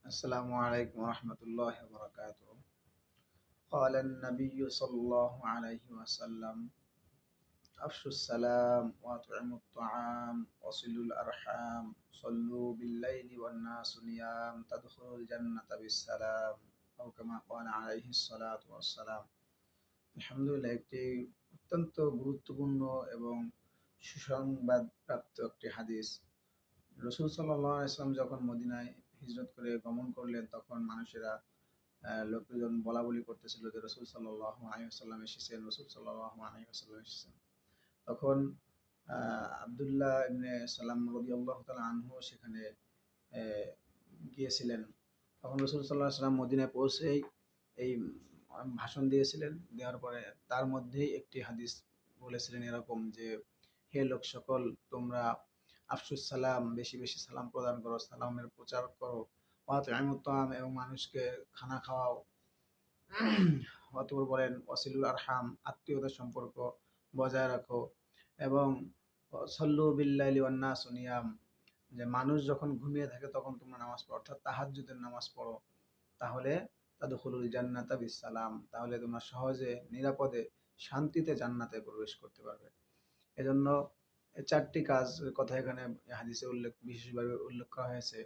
السلام عليكم ورحمة الله وبركاته. قال النبي صلى الله عليه وسلم: أفشوا السلام وأطعموا الطعام وصلوا الأرحام صلوا بالليل والناس نيام تدخلوا الجنة بالسلام أو كما قال عليه الصلاة والسلام. আলহামদুলিল্লাহ, একটি অত্যন্ত গুরুত্বপূর্ণ এবং সুসংবাদ প্রাপ্ত একটি হাদিস। রসুল সাল্লাল্লাহু আলাইহি ওয়াসাল্লাম যখন মদিনায় হিজরত করে গমন করলেন, তখন মানুষেরা লোকজন বলাবলি করতেছিল যে রসুল সাল্লাল্লাহু আলাইহি ওয়াসাল্লাম এসেছেন, রসুল সাল্লাল্লাহু আলাইহি ওয়াসাল্লাম এসেছেন। তখন আব্দুল্লাহ ইবনে সালাম রাদিয়াল্লাহু তাআলা আনহু সেখানে গিয়েছিলেন। তখন রসুল সাল্লাল্লাহু আলাইহি ওয়াসাল্লাম মদিনায় পৌঁছেই এই ভাষণ দিয়েছিলেন। দেওয়ার পরে তার মধ্যেই একটি হাদিস বলেছিলেন এরকম যে, হে লোক সকল, তোমরা আফসুস সালাম, বেশি বেশি সালাম প্রদান করো, সালামের প্রচার করো, ওয়াতইমুত তাআম, এবং মানুষকে খানা খাওয়াও। অতঃপর বলেন ওয়াসিলুল আরহাম, আত্মীয়তার সম্পর্ক বজায় রাখো, এবং সল্লু বিল্লাইলি ওয়ান নাসু নিয়াম, যে মানুষ যখন ঘুমিয়ে থাকে তখন তোমরা নামাজ পড়ো, অর্থাৎ তাহাজ্জুদের নামাজ পড়ো, তাহলে তাদখুলুল জান্নাতা বিসসালাম, তাহলে তোমরা সহজে নিরাপদে শান্তিতে জান্নাতে প্রবেশ করতে পারবে। এজন্য এই চারটি কাজ কথা এখানে হাদিসে বিশেষভাবে উল্লেখ করা হয়েছে।